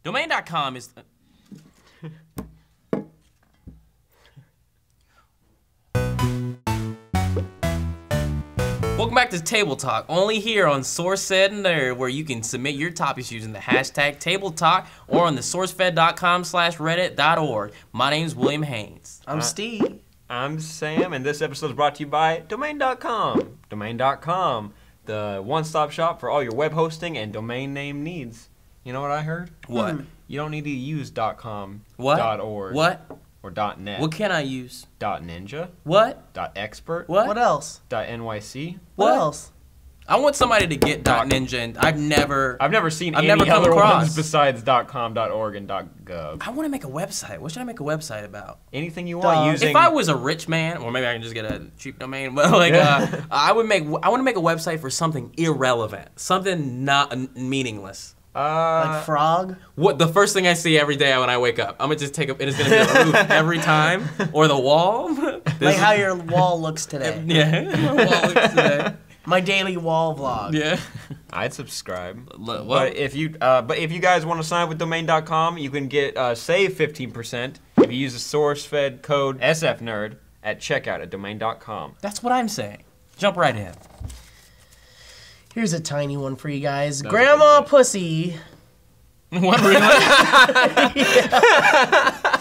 Domain.com is... Welcome back to Table Talk, only here on SourceFedNERD, where you can submit your topics using the hashtag Table Talk or on the SourceFed.com/reddit.org. My name's William Haynes. I'm Steve. I'm Sam, and this episode is brought to you by Domain.com. Domain.com, the one-stop shop for all your web hosting and domain name needs. You know what I heard? What? You don't need to use .com, What? .org, What? or .net. What can I use? .ninja, What? .expert, What? What else? .nyc. What else? I want somebody to get .ninja, and I've never seen I've any never come other across. ones besides .com, .org, and .gov. I want to make a website. What should I make a website about? Anything you want using... If I was a rich man, or maybe I can just get a cheap domain, but like, I want to make a website for something irrelevant, something not meaningless. Like frog? What the first thing I see every day when I wake up? I'm gonna just take it is gonna be the roof every time, or the wall. Like how your wall looks today. Yeah, my wall looks today. My daily wall vlog. Yeah. I'd subscribe. Well, but if you guys want to sign up with Domain.com, you can get save 15% if you use the SourceFed code SFNERD at checkout at Domain.com. That's what I'm saying. Jump right in. Here's a tiny one for you guys. Grandma Pussy. What, really?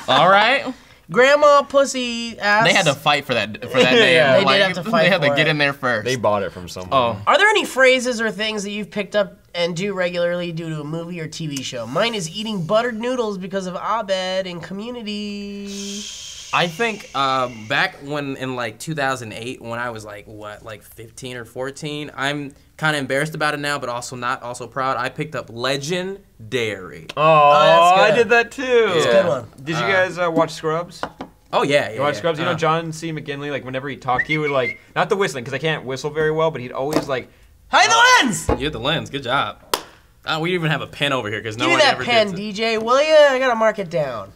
All right. Grandma Pussy asked... They had to fight for that name. They did have to fight They had to for get it. in there first. They bought it from someone. Oh. Are there any phrases or things that you've picked up and do regularly due to a movie or TV show? Mine is eating buttered noodles because of Abed in Community. I think back when in like 2008, when I was like 15 or 14, I'm kind of embarrassed about it now, but also not proud. I picked up Legendary. Oh, that's good. I did that too. It's a good one. Did you guys watch Scrubs? Oh yeah, You watch Scrubs? You know John C. McGinley, like whenever he talked, he would like, not the whistling, because I can't whistle very well, but he'd always like, Hide the lens! You hit the lens. Good job. We even have a pen over here because no Give me one that ever pen, gets it. DJ, will ya? I gotta mark it down.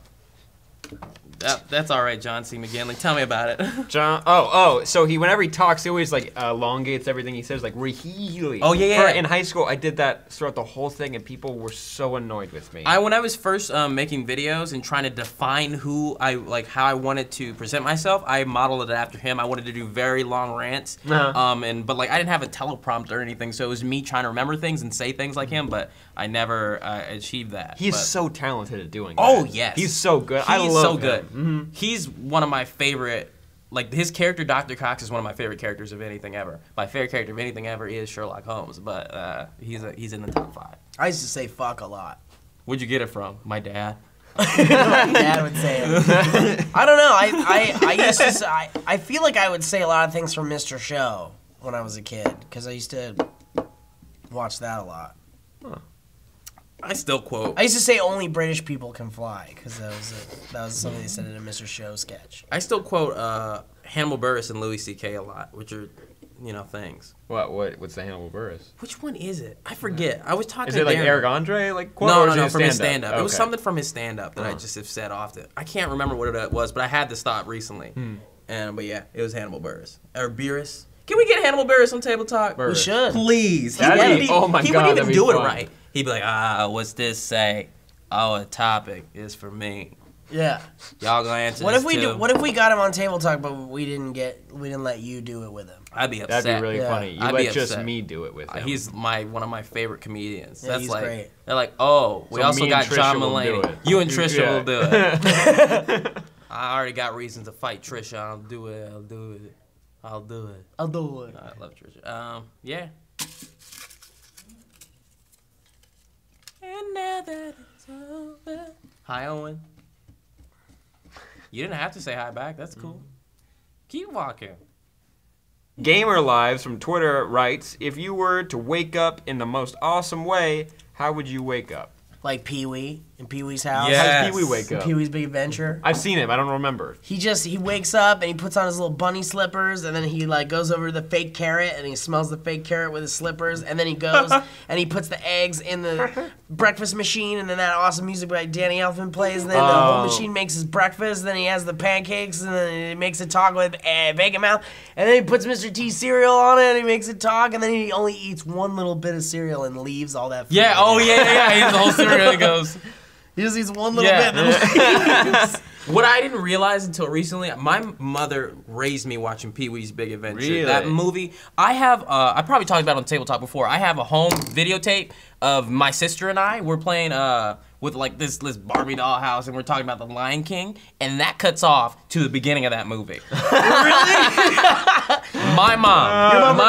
That's all right, John C. McGinley. Tell me about it. John. So whenever he talks, he always like elongates everything he says, like really. Oh yeah. In high school, I did that throughout the whole thing, and people were so annoyed with me. When I was first making videos and trying to define how I wanted to present myself, I modeled it after him. I wanted to do very long rants, but like I didn't have a teleprompter or anything, so it was me trying to remember things and say things like him, but I never achieved that. He's so talented at doing that. Oh yes, he's so good. I He's love so him. good. He's one of my favorite. Like his character, Dr. Cox, is one of my favorite characters of anything ever. My favorite character of anything ever is Sherlock Holmes, but he's in the top 5. I used to say fuck a lot. Where'd you get it from? My dad. My dad would say it. I don't know. I used to say, I feel like I would say a lot of things from Mr. Show when I was a kid because I used to watch that a lot. Huh. I still quote. I used to say only British people can fly because that was something they said in a Mr. Show sketch. I still quote Hannibal Buress and Louis C.K. a lot, which are, things. What's the Hannibal Buress? Which one is it? I forget. I was talking Is to it like Darren. Eric Andre quote? No, from his stand-up. Okay. It was something from his stand-up that I just have said often. I can't remember what it was, but I had to stop recently. But yeah, it was Hannibal Buress. Or Buress. Can we get Hannibal Buress on Table Talk? We should. Please. Oh my God, He wouldn't even that'd do be it fun. right. He'd be like, what's this say? Oh, a topic is for me. Yeah. Y'all gonna answer What this if we too? What if we got him on Table Talk, but we didn't let you do it with him? I'd be upset. That'd be really Yeah. funny. You I'd be let just upset. me do it with him. He's one of my favorite comedians. Yeah, That's he's like great. they're like, oh, we So also me got and John Trisha will do Mulaney. it. You and Trisha Yeah. will do it. I already got reasons to fight Trisha. I'll do it. I'll do it. I love Trisha. Yeah. And now that it's over. Hi, Owen. You didn't have to say hi back. That's cool. Keep walking. Gamer Lives from Twitter writes, if you were to wake up in the most awesome way, how would you wake up? Like Pee-wee in Pee-wee's house. Yeah. How Yes. does Pee-wee wake up? Pee-wee's Big Adventure. I've seen him. I don't remember. He wakes up and he puts on his little bunny slippers and then he like goes over to the fake carrot and he smells the fake carrot with his slippers and then he goes and he puts the eggs in the breakfast machine and then that awesome music by Danny Elfman plays and then the whole machine makes his breakfast and then he has the pancakes and then he makes it talk with bacon mouth and then he puts Mr. T cereal on it and he makes it talk and then he only eats one little bit of cereal and leaves all that food. Yeah, oh yeah. He has the whole cereal and goes. He just eats one little bit. What I didn't realize until recently, my mother raised me watching Pee-wee's Big Adventure. Really? That movie, I have, I probably talked about it on Table Talk before. I have a home videotape of my sister and I. We're playing with like this Barbie doll house, and we're talking about the Lion King, and that cuts off to the beginning of that movie. My mom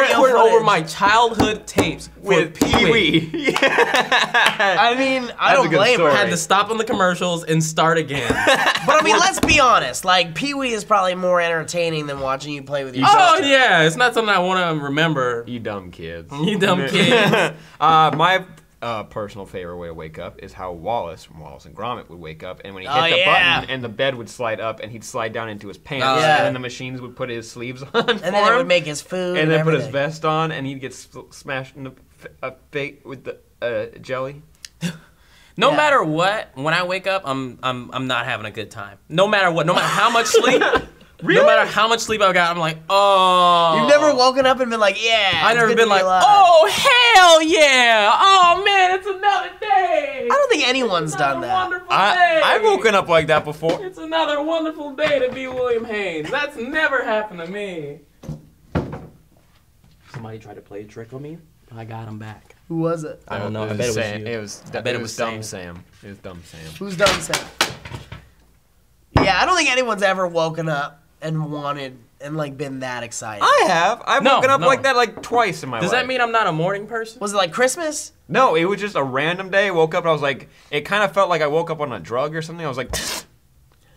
recorded over my childhood tapes with Pee-wee. I mean, I don't blame her. Had to stop on the commercials and start again. But I mean, let's be honest. Like, Pee-wee is probably more entertaining than watching you play with your sister. Oh yeah, it's not something I want to remember. You dumb kids. You dumb kids. My personal favorite way to wake up is how Wallace from Wallace and Gromit would wake up, and when he hit the button, and the bed would slide up, and he'd slide down into his pants, and then the machines would put his sleeves on, and then it would make his food, and then put his vest on, and he'd get smashed in the face with the jelly. No matter what, when I wake up, I'm not having a good time. No matter what, no matter how much sleep. Really? No matter how much sleep I've got, I'm like, oh. You've never woken up and been like, yeah. I've never been like, oh, hell yeah. Oh, man, it's another day. I don't think anyone's done that. I've woken up like that before. It's another wonderful day to be William Haynes. That's never happened to me. Somebody tried to play a trick on me. I got him back. Who was it? I don't know. I bet it was you. I bet it was Dumb Sam. It was Dumb Sam. Who's Dumb Sam? Yeah, I don't think anyone's ever woken up and wanted and like been that excited. I have. I've woken up like that like twice in my life. Does that mean I'm not a morning person? Was it like Christmas? No, it was just a random day. I woke up and I was like, it kind of felt like I woke up on a drug or something. I was like,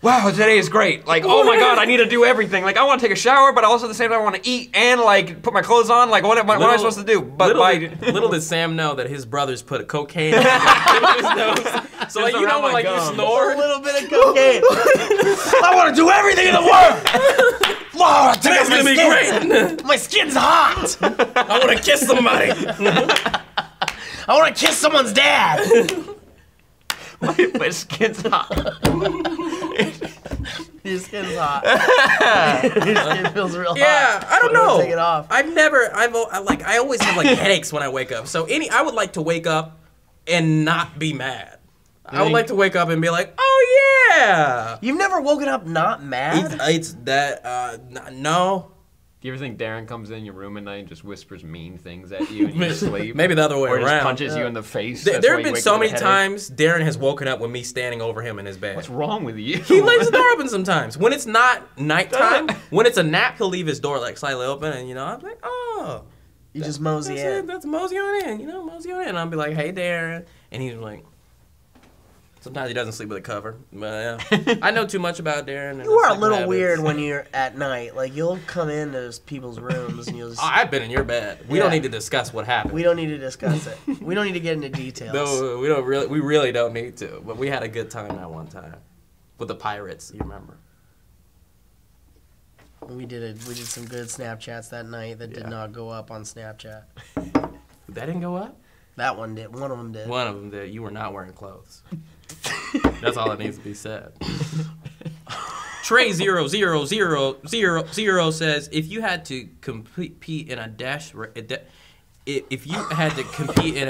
wow, today is great. Like, oh my God, I need to do everything. Like, I want to take a shower, but also at the same time I want to eat and like put my clothes on. Like, what am I supposed to do? But little did Sam know that his brothers put a cocaine in his nose. So like, you know when like you snore? A little bit of cocaine. I want to do everything in the world. Wow, today's gonna be great. My skin's hot. I want to kiss somebody. I want to kiss someone's dad. My skin's hot. Your skin's hot. Your skin feels real hot. Yeah, I don't know. Take it off. I always have like headaches when I wake up. So I would like to wake up and not be mad. I would like to wake up and be like, oh yeah. You've never woken up not mad? It's that, no. Do you ever think Darren comes in your room at night and just whispers mean things at you in your sleep? Maybe the other way around. Or just punches you in the face? There have been so many times Darren has woken up with me standing over him in his bed. What's wrong with you? He leaves the door open sometimes. When it's not nighttime, when it's a nap, he'll leave his door like slightly open, and I'm like, oh. You just mosey in. That's mosey on in, mosey on in. And I'll be like, hey, Darren. And he's like, sometimes he doesn't sleep with a cover. But I know too much about Darren. You are a little weird when you're at night. Like, you'll come into people's rooms and you'll just... I've been in your bed. We don't need to discuss what happened. We don't need to discuss it. We don't need to get into details. No, we really don't need to. But we had a good time that one time. With the pirates, you remember. We did some good Snapchats that night that did not go up on Snapchat. That didn't go up? That one did. One of them did. One of them did. You were not wearing clothes. That's all that needs to be said. Trey0000 says, if you had to compete in a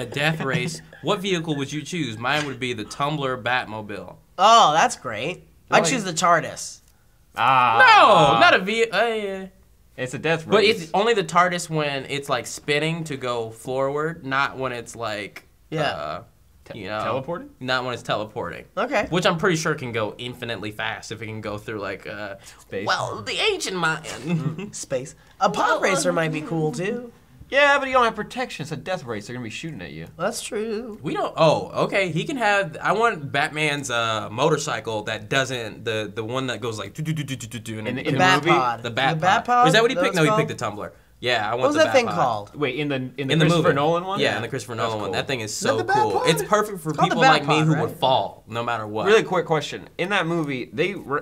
death race, what vehicle would you choose? Mine would be the Tumbler Batmobile. Oh, that's great. I'd choose the TARDIS. No, not a vehicle. It's a death race. But it's only the TARDIS when it's like spinning to go forward, not when it's like teleporting? Not when it's teleporting. Okay. Which I'm pretty sure can go infinitely fast if it can go through like space. Well, the ancient Mayan. Space. A pod racer might be cool too. Yeah, but you don't have protection. It's a death race. They're gonna be shooting at you. That's true. We don't. Oh, okay. He can have. I want Batman's motorcycle that doesn't the one that goes like in the movie. Pod. The Bat Pod. Is that what he picked? No, he picked the Tumbler. Yeah, I want. What was that thing called? Wait, in the Christopher Nolan one? Yeah, in the Christopher Nolan one. That thing is so the cool. It's perfect for people like me who would fall no matter what. Really quick question: in that movie,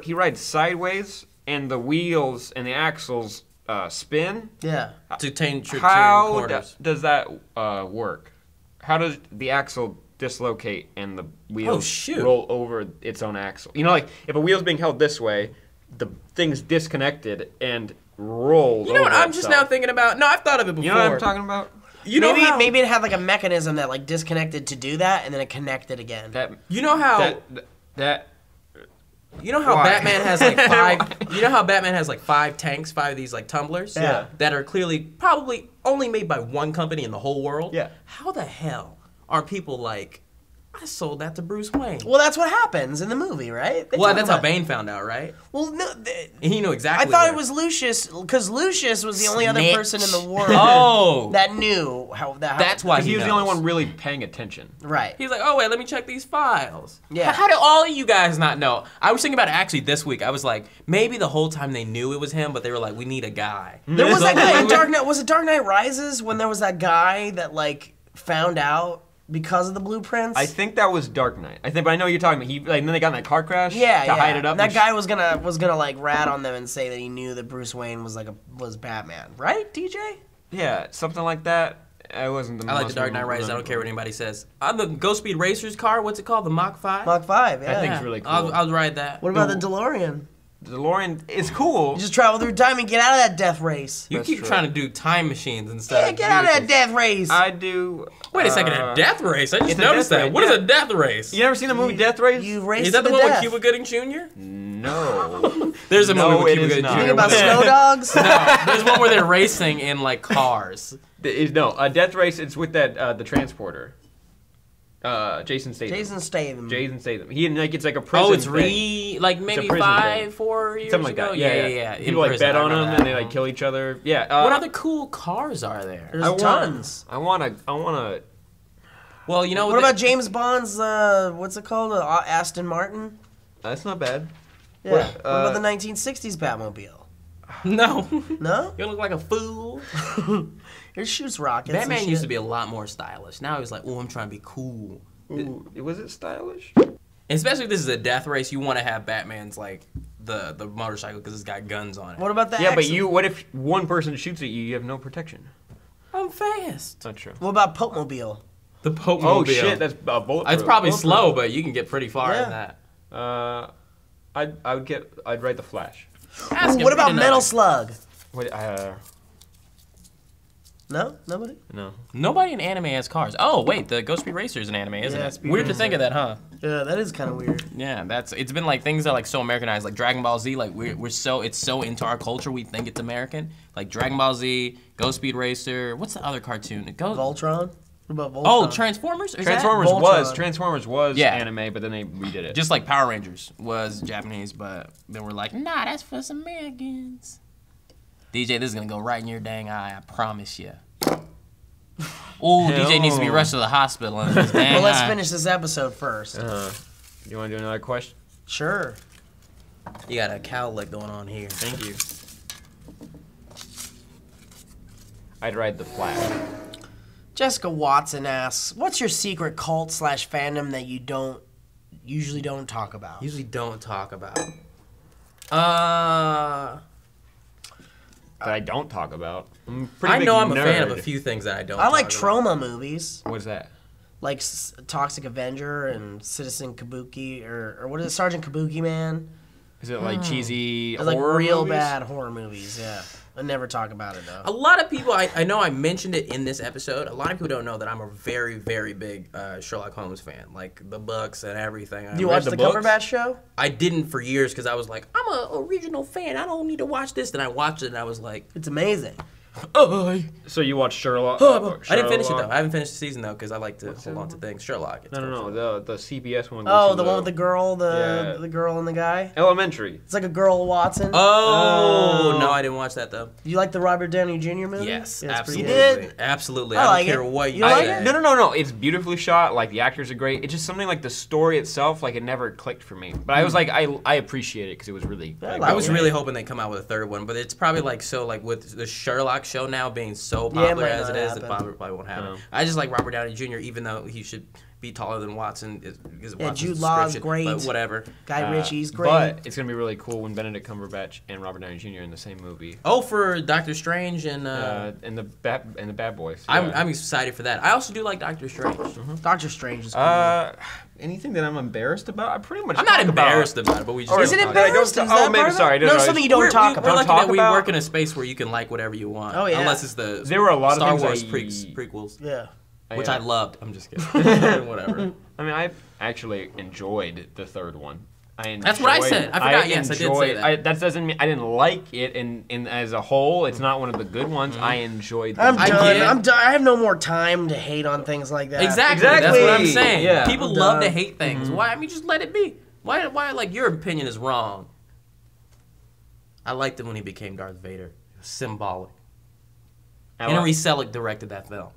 he rides sideways, and the wheels and the axles spin. Yeah. To change your How corners. does that work? How does the axle dislocate and the wheels roll over its own axle? Like if a wheel's being held this way, the thing's disconnected and rolls. You know what over I'm just now thinking about? No, I've thought of it before. You know what I'm talking about? You know maybe it had like a mechanism that like disconnected to do that, and then it connected again. You know how You know how Why? Batman has like 5. You know how Batman has like 5 tanks, 5 of these like tumblers, that are clearly probably only made by one company in the whole world. Yeah. How the hell are people like, I sold that to Bruce Wayne? Well, that's what happens in the movie, right? Well, that's how Bane found out, right? Well, no. And he knew exactly. I thought where. it was Lucius, because Lucius was the only other person in the world that knew how. That's why he was the only one really paying attention. Right. He's like, oh wait, let me check these files. Yeah. How do all of you guys not know? I was thinking about it actually this week. I was like, maybe the whole time they knew it was him, but they were like, we need a guy. There was that guy in Dark Knight. Was it Dark Knight Rises when there was that guy that like found out because of the blueprints? I think that was Dark Knight. But I know what you're talking about. And then they got in that car crash. Yeah, to hide it up. And that guy was gonna like rat on them and say that he knew that Bruce Wayne was was Batman, right, DJ? Yeah, something like that. I wasn't the. I like the Dark Knight Rises. I don't care what anybody says. On the Ghost Speed Racers car, what's it called? The Mach 5? Mach 5, yeah. I think it's really cool. I'll ride that. What about the DeLorean? The DeLorean is cool. You just travel through time and get out of that death race. You That's keep true. trying to do time machines instead Yeah, of get out of that vehicles. death race. I do. Wait a second, a death race? I just it's a noticed death that. race, What is yeah. a death race? You never seen the movie Death Race? You race Is that to the one death. with Cuba Gooding Jr.? No. There's a movie No, with it Cuba is Gooding not. Jr. Think about where snow dogs? No, there's one where they're racing in like cars. No, a Death Race. It's with that the transporter. Jason Statham. Jason Statham. Jason Statham. He like it's like a prison. Oh, it's thing. like maybe prison 4 years Something like ago. that. Yeah. People in like prison, bet I on remember them that. and they like kill each other. Yeah. What other cool cars are there? There's tons. I wanna. Well, you know What about James Bond's, what's it called? Aston Martin? That's not bad. Yeah. What about the 1960s Batmobile? No. No? You look like a fool. It shoots rockets. and Batman used to shit. be a lot more stylish. Now he's like, oh, I'm trying to be cool. Was it stylish? Especially if this is a death race, you want to have Batman's like the motorcycle because it's got guns on it. What about the Yeah, but action? what if one person shoots at you? You have no protection. I'm fast. Not true. What about Popemobile? The Pope Oh Mobile. shit, that's bulletproof. It's probably slow, but you can get pretty far in Yeah. that. I'd ride the Flash. Ask him, What about read Metal uh, another. Slug? What? No? Nobody? No. Nobody in anime has cars. Oh wait, the Ghost Speed Racer is an anime, isn't Yeah, it? Speed Weird to Racer. think of that, huh? Yeah, that is kind of weird. Yeah, it's been like things that are like so Americanized, like Dragon Ball Z. Like it's so into our culture, we think it's American. Like Dragon Ball Z, Ghost Speed Racer. What's the other cartoon? Voltron? What about Voltron? Oh, Transformers. Is that- Transformers was Yeah. anime, but then they redid it. Just like Power Rangers was Japanese, but then we're like, nah, that's for us Americans. DJ, this is gonna go right in your dang eye, I promise you. Oh, DJ needs to be rushed to the hospital. In his dang Well, let's eye. finish this episode first. You want to do another question? Sure. You got a cowlick going on here. Thank you. I'd ride the Flash. Jessica Watson asks, what's your secret cult / fandom that you usually don't talk about? Usually don't talk about. That I don't talk about. I know I'm a fan of a few things that I don't. I like talk about. trauma movies, What's that? like Toxic Avenger and Citizen Kabuki, or what is it, Sergeant Kabuki Man? Is it like cheesy It's like horror real movies? bad horror movies, yeah. I never talk about it, though. A lot of people, I know I mentioned it in this episode. A lot of people don't know that I'm a very, very big Sherlock Holmes fan. Like the books and everything. Do you watch the the books? Cumberbatch show? I didn't for years because I was like, I'm a original fan. I don't need to watch this. Then I watched it and I was like, It's amazing. So you watch Sherlock? I didn't finish it though. I haven't finished the season though because I like to hold on to things. Sherlock. It's No, called the CBS one. Oh, which the is, one with the girl, Yeah. the girl and the guy? Elementary. It's like a girl Watson. Oh, no, I didn't watch that though. You like the Robert Downey Jr. movie? Yes, Yeah, it's pretty absolutely. good. Absolutely. I I like don't care it. what You you like say. it? No. It's beautifully shot. Like the actors are great. It's just something like the story itself. Like it never clicked for me. But I was like, I appreciate it because it was really. Like, I was Yeah. really hoping they come out with a third one, but it's probably like so like with the Sherlock show now being so Yeah, it popular might as not it is, it happen. probably won't happen. No. I just like Robert Downey Jr. even though he should be taller than Watson because Yeah, Watson's Jude Law's description, great. But whatever. Guy Ritchie's great. But it's gonna be really cool when Benedict Cumberbatch and Robert Downey Jr. are in the same movie. Oh, for Doctor Strange and the Bad Boys. I'm excited for that. I also do like Doctor Strange. Doctor Strange is cool. Anything that I'm embarrassed about, I pretty much. I'm not embarrassed about it, but we just. Is it don't talk embarrassed? about Is it. that Oh, maybe part of it? sorry. No, something you don't talk We're about. lucky Talk that we about- work in a space where you can like whatever you want. Oh, yeah. Unless it's the There were a lot of Star things Wars prequels, Yeah. which Yeah. I loved. I'm just kidding. Whatever. I mean, I actually enjoyed the third one. That's what I said. I forgot. Yes, I did say that. That doesn't mean I didn't like it in as a whole. It's not one of the good ones. I enjoyed. I'm them. done. I'm done. I have no more time to hate on things like that. Exactly. That's what I'm saying. Yeah. People I'm love to done. hate things. Why? I mean, just let it be. Why? Like your opinion is wrong. I liked it when he became Darth Vader. It was symbolic. Henry Selick directed that film.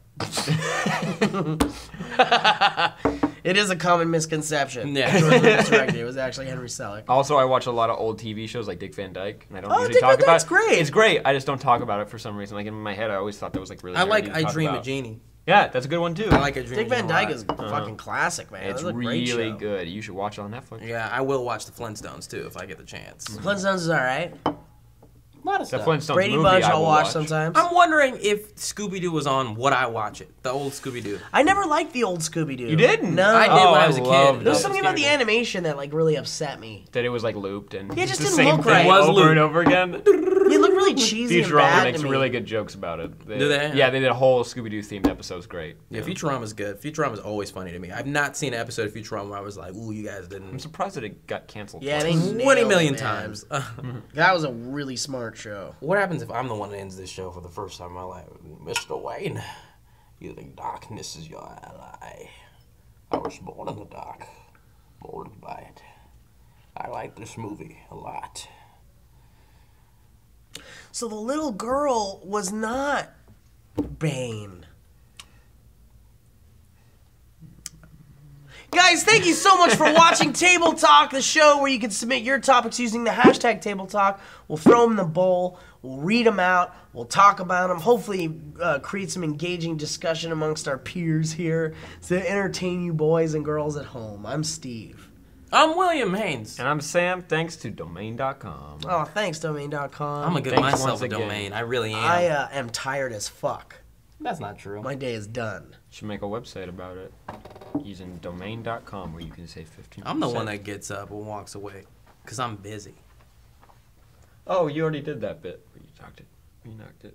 It is a common misconception. Yeah. George Lucas directed it. It was actually Henry Selick. Also, I watch a lot of old TV shows like Dick Van Dyke, and I don't Oh, usually Dick talk Van about Dyke's it. great. It's great. I just don't talk about it for some reason. Like in my head, I always thought that was like really. I like nerdy to I talk Dream about. of Jeannie. Yeah, that's a good one too. I like I Dream Dick of Jeannie Van a Dyke lot. is a fucking classic, man. It's That's a great really show. good. You should watch it on Netflix. Yeah, I will watch the Flintstones too if I get the chance. Flintstones is alright. A lot of The stuff. Flintstones Brady movie Bunch I I'll will watch sometimes. I'm wondering if Scooby Doo was on, would I watch it? The old Scooby Doo. I never liked the old Scooby-Doo. You didn't? No. I did Oh, when I I was a loved kid. There was it. something about the animation that like really upset me. That it was like looped and Yeah, it just the didn't same look thing right. It was over looped. and over again. It looked really cheesy and bad Futurama makes to me. really good jokes about it. Do they? Yeah, they did a whole Scooby-Doo themed episode's great. Yeah, Futurama's good. Futurama's always funny to me. I've not seen an episode of Futurama where I was like, ooh, you guys I'm didn't. surprised that it got canceled. Yeah, twice. they 20 nailed million it, man. times. That was a really smart show. What happens if I'm the one that ends this show for the first time in my life? Mr. Wayne, you think darkness is your ally? I was born in the dark, molded by it. I like this movie a lot. So the little girl was not Bane. Guys, thank you so much for watching Table Talk, the show where you can submit your topics using the hashtag Table Talk. We'll throw them in the bowl. We'll read them out. We'll talk about them. Hopefully create some engaging discussion amongst our peers here to entertain you boys and girls at home. I'm Steve. I'm William Haynes. And I'm Sam, thanks to domain.com. Oh, thanks, domain.com. I'm gonna give Thanks myself once a again. domain. I really am. I am tired as fuck. That's not true. My day is done. Should make a website about it using domain.com where you can save 15%. I'm the one that gets up and walks away because I'm busy. Oh, you already did that bit where you knocked it.